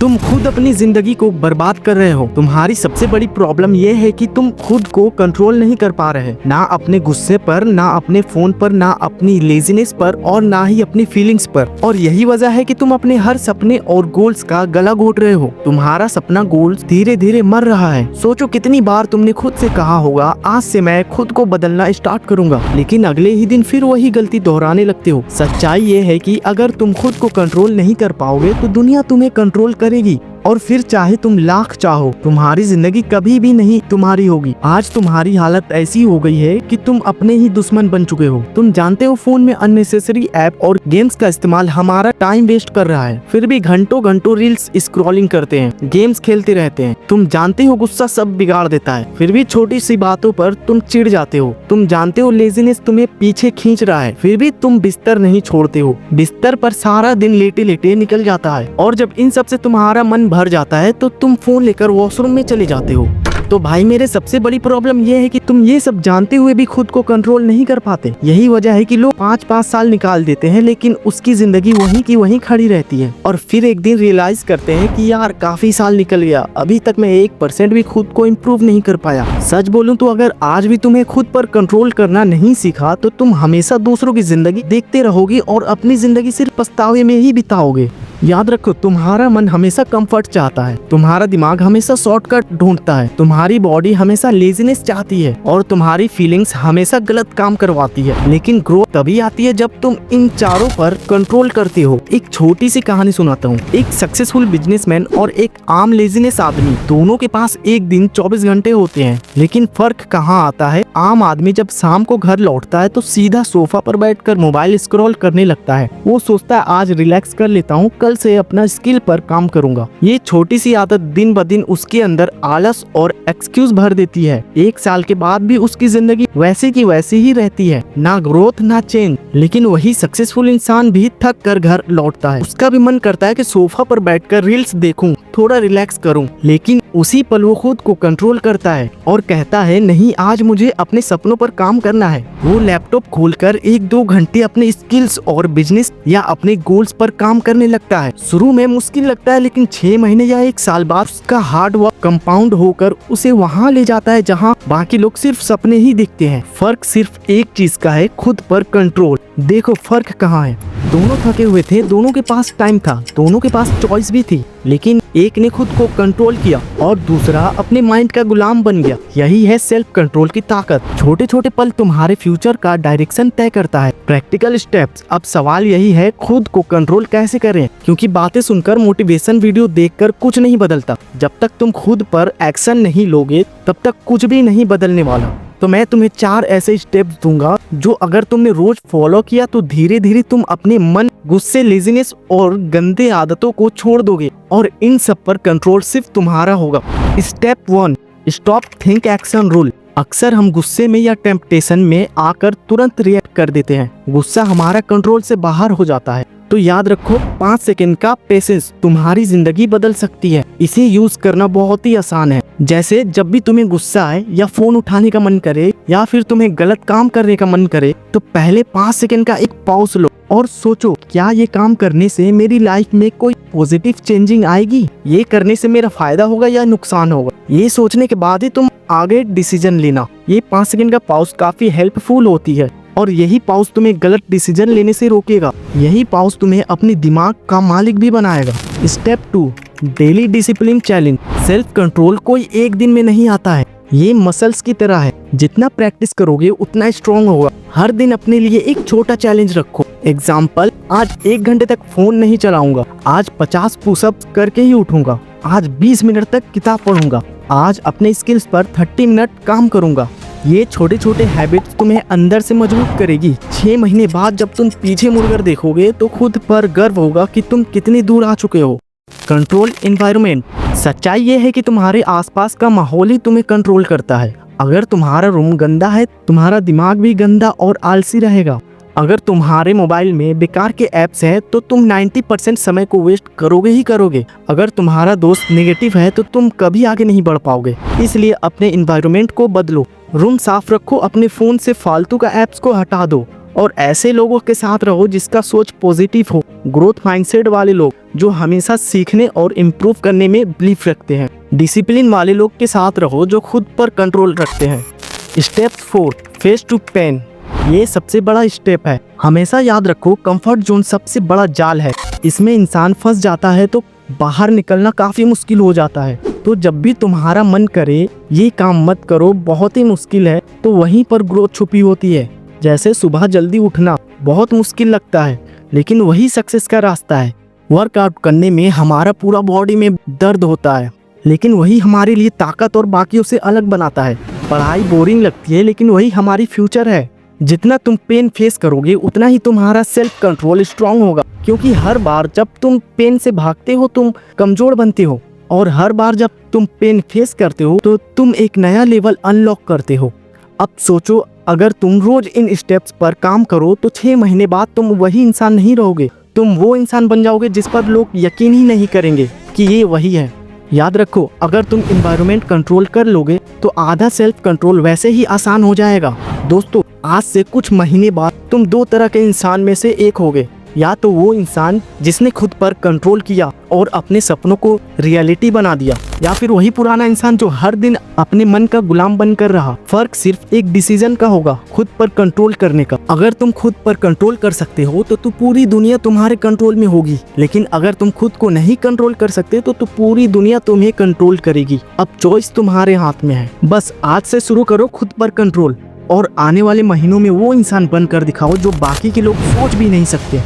तुम खुद अपनी जिंदगी को बर्बाद कर रहे हो। तुम्हारी सबसे बड़ी प्रॉब्लम ये है कि तुम खुद को कंट्रोल नहीं कर पा रहे, ना अपने गुस्से पर, ना अपने फोन पर, ना अपनी लेजीनेस पर और ना ही अपनी फीलिंग्स पर। और यही वजह है कि तुम अपने हर सपने और गोल्स का गला घोट रहे हो। तुम्हारा सपना गोल्स धीरे धीरे मर रहा है। सोचो कितनी बार तुमने खुद से कहा होगा आज से मैं खुद को बदलना स्टार्ट करूंगा, लेकिन अगले ही दिन फिर वही गलती दोहराने लगते हो। सच्चाई ये है कि अगर तुम खुद को कंट्रोल नहीं कर पाओगे तो दुनिया तुम्हें कंट्रोल करेगी, और फिर चाहे तुम लाख चाहो तुम्हारी जिंदगी कभी भी नहीं तुम्हारी होगी। आज तुम्हारी हालत ऐसी हो गई है कि तुम अपने ही दुश्मन बन चुके हो। तुम जानते हो फोन में अननेसेसरी ऐप और गेम्स का इस्तेमाल हमारा टाइम वेस्ट कर रहा है, फिर भी घंटों घंटों रील्स स्क्रॉलिंग करते हैं, गेम्स खेलते रहते हैं। तुम जानते हो गुस्सा सब बिगाड़ देता है, फिर भी छोटी सी बातों पर तुम चिढ़ जाते हो। तुम जानते हो लेजीनेस तुम्हें पीछे खींच रहा है, फिर भी तुम बिस्तर नहीं छोड़ते हो। बिस्तर पर सारा दिन लेटे लेटे निकल जाता है, और जब इन सब से तुम्हारा मन भर जाता है तो तुम फोन लेकर वॉशरूम में चले जाते हो। तो भाई मेरे सबसे बड़ी प्रॉब्लम ये है कि तुम ये सब जानते हुए भी खुद को कंट्रोल नहीं कर पाते। यही वजह है कि लोग 5-5 साल निकाल देते हैं, लेकिन उसकी जिंदगी वहीं की वहीं खड़ी रहती है, और फिर एक दिन रियलाइज करते हैं कि यार काफी साल निकल गया, अभी तक मैं 1% भी खुद को इम्प्रूव नहीं कर पाया। सच बोलूं तो अगर आज भी तुम्हें खुद पर कंट्रोल करना नहीं सीखा तो तुम हमेशा दूसरों की जिंदगी देखते रहोगे और अपनी जिंदगी सिर्फ पछतावे में ही बिताओगे। याद रखो, तुम्हारा मन हमेशा कंफर्ट चाहता है, तुम्हारा दिमाग हमेशा शॉर्टकट ढूंढता है, तुम्हारी बॉडी हमेशा लेजीनेस चाहती है, और तुम्हारी फीलिंग्स हमेशा गलत काम करवाती है। लेकिन ग्रोथ तभी आती है जब तुम इन चारों पर कंट्रोल करते हो। एक छोटी सी कहानी सुनाता हूँ। एक सक्सेसफुल बिजनेसमैन और एक आम लेजीनेस आदमी, दोनों के पास एक दिन 24 घंटे होते हैं, लेकिन फर्क कहाँ आता है? आम आदमी जब शाम को घर लौटता है तो सीधा सोफा पर बैठकर मोबाइल स्क्रॉल करने लगता है। वो सोचता है आज रिलैक्स कर लेता हूँ, कल से अपना स्किल पर काम करूंगा। ये छोटी सी आदत दिन ब दिन उसके अंदर आलस और एक्सक्यूज भर देती है। 1 साल के बाद भी उसकी जिंदगी वैसे की वैसी ही रहती है, ना ग्रोथ ना चेंज। लेकिन वही सक्सेसफुल इंसान भी थक कर घर लौटता है, उसका भी मन करता है कि सोफा पर बैठकर रील्स देखूं, थोड़ा रिलैक्स करूं, लेकिन उसी पल वो खुद को कंट्रोल करता है और कहता है नहीं, आज मुझे अपने सपनों पर काम करना है। वो लैपटॉप खोलकर 1-2 घंटे अपने स्किल्स और बिजनेस या अपने गोल्स पर काम करने लगता है। शुरू में मुश्किल लगता है, लेकिन 6 महीने या 1 साल बाद उसका हार्ड वर्क कंपाउंड होकर उसे वहाँ ले जाता है जहाँ बाकी लोग सिर्फ सपने ही देखते हैं। फर्क सिर्फ एक चीज का है, खुद पर कंट्रोल। देखो फर्क कहाँ है। दोनों थके हुए थे, दोनों के पास टाइम था, दोनों के पास चॉइस भी थी, लेकिन एक ने खुद को कंट्रोल किया और दूसरा अपने माइंड का गुलाम बन गया। यही है सेल्फ कंट्रोल की ताकत। छोटे छोटे पल तुम्हारे फ्यूचर का डायरेक्शन तय करता है। Practical steps. अब सवाल यही है, खुद को कंट्रोल कैसे करें? क्योंकि बातें सुनकर, मोटिवेशन वीडियो देखकर कुछ नहीं बदलता। जब तक तुम खुद पर एक्शन नहीं लोगे तब तक कुछ भी नहीं बदलने वाला। तो मैं तुम्हें 4 ऐसे स्टेप्स दूंगा जो अगर तुमने रोज फॉलो किया तो धीरे धीरे तुम अपने मन, गुस्से, लेजीनेस और गंदे आदतों को छोड़ दोगे, और इन सब पर कंट्रोल सिर्फ तुम्हारा होगा। Step 1, stop think action rule. अक्सर हम गुस्से में या टेम्पटेशन में आकर तुरंत रिएक्ट कर देते हैं। गुस्सा हमारा कंट्रोल से बाहर हो जाता है। तो याद रखो, 5 सेकंड का पेशेंस तुम्हारी जिंदगी बदल सकती है। इसे यूज करना बहुत ही आसान है। जैसे जब भी तुम्हें गुस्सा आए या फोन उठाने का मन करे या फिर तुम्हें गलत काम करने का मन करे, तो पहले 5 सेकंड का एक पॉज लो और सोचो, क्या ये काम करने से मेरी लाइफ में कोई पॉजिटिव चेंजिंग आएगी? ये करने से मेरा फायदा होगा या नुकसान होगा? ये सोचने के बाद ही तुम आगे डिसीजन लेना। ये 5 सेकंड का पॉज काफी हेल्पफुल होती है, और यही पॉज तुम्हें गलत डिसीजन लेने से रोकेगा। यही पॉज तुम्हें अपने दिमाग का मालिक भी बनाएगा। Step 2, daily discipline challenge. Self control कोई एक दिन में नहीं आता है, ये मसल्स की तरह है। जितना प्रैक्टिस करोगे उतना स्ट्रॉन्ग होगा। हर दिन अपने लिए एक छोटा चैलेंज रखो। एग्जाम्पल, आज 1 घंटे तक फोन नहीं चलाऊंगा, आज 50 पुशअप्स करके ही उठूंगा, आज 20 मिनट तक किताब पढ़ूंगा, आज अपने स्किल्स पर 30 मिनट काम करूंगा। ये छोटे छोटे हैबिट्स तुम्हें अंदर से मजबूत करेगी। 6 महीने बाद जब तुम पीछे मुड़कर देखोगे तो खुद पर गर्व होगा कि तुम कितनी दूर आ चुके हो। Control environment. सच्चाई ये है कि तुम्हारे आसपास का माहौल ही तुम्हें कंट्रोल करता है। अगर तुम्हारा रूम गंदा है, तुम्हारा दिमाग भी गंदा और आलसी रहेगा। अगर तुम्हारे मोबाइल में बेकार के ऐप्स हैं तो तुम 90% समय को वेस्ट करोगे ही करोगे। अगर तुम्हारा दोस्त नेगेटिव है तो तुम कभी आगे नहीं बढ़ पाओगे। इसलिए अपने एनवायरनमेंट को बदलो। रूम साफ रखो, अपने फोन से फालतू का ऐप्स को हटा दो और ऐसे लोगों के साथ रहो जिसका सोच पॉजिटिव हो, ग्रोथ माइंडसेट वाले लोग जो हमेशा सीखने और इम्प्रूव करने में बिलीफ रखते हैं। डिसिप्लिन वाले लोग के साथ रहो जो खुद पर कंट्रोल रखते हैं। Step 4, face to pain. ये सबसे बड़ा स्टेप है। हमेशा याद रखो, कंफर्ट जोन सबसे बड़ा जाल है। इसमें इंसान फंस जाता है तो बाहर निकलना काफी मुश्किल हो जाता है। तो जब भी तुम्हारा मन करे ये काम मत करो, बहुत ही मुश्किल है, तो वहीं पर ग्रोथ छुपी होती है। जैसे सुबह जल्दी उठना बहुत मुश्किल लगता है, लेकिन वही सक्सेस का रास्ता है। वर्कआउट करने में हमारा पूरा बॉडी में दर्द होता है, लेकिन वही हमारे लिए ताकत और बाकियों से अलग बनाता है। पढ़ाई बोरिंग लगती है, लेकिन वही हमारी फ्यूचर है। जितना तुम पेन फेस करोगे उतना ही तुम्हारा सेल्फ कंट्रोल स्ट्रांग होगा, क्योंकि हर बार जब तुम पेन से भागते हो तुम कमजोर बनते हो, और हर बार जब तुम पेन फेस करते हो तो तुम एक नया लेवल अनलॉक करते हो। अब सोचो, अगर तुम रोज इन स्टेप्स पर काम करो तो 6 महीने बाद तुम वही इंसान नहीं रहोगे, तुम वो इंसान बन जाओगे जिस पर लोग यकीन ही नहीं करेंगे कि ये वही है। याद रखो, अगर तुम एनवायरनमेंट कंट्रोल कर लोगे तो आधा सेल्फ कंट्रोल वैसे ही आसान हो जाएगा। दोस्तों, आज से कुछ महीने बाद तुम 2 तरह के इंसान में से एक होगे। या तो वो इंसान जिसने खुद पर कंट्रोल किया और अपने सपनों को रियलिटी बना दिया, या फिर वही पुराना इंसान जो हर दिन अपने मन का गुलाम बनकर रहा। फर्क सिर्फ एक डिसीजन का होगा, खुद पर कंट्रोल करने का। अगर तुम खुद पर कंट्रोल कर सकते हो तो पूरी दुनिया तुम्हारे कंट्रोल में होगी, लेकिन अगर तुम खुद को नहीं कंट्रोल कर सकते तो पूरी दुनिया तुम्हें कंट्रोल करेगी। अब चॉइस तुम्हारे हाथ में है। बस आज से शुरू करो खुद पर कंट्रोल, और आने वाले महीनों में वो इंसान बनकर दिखाओ जो बाकी के लोग सोच भी नहीं सकते।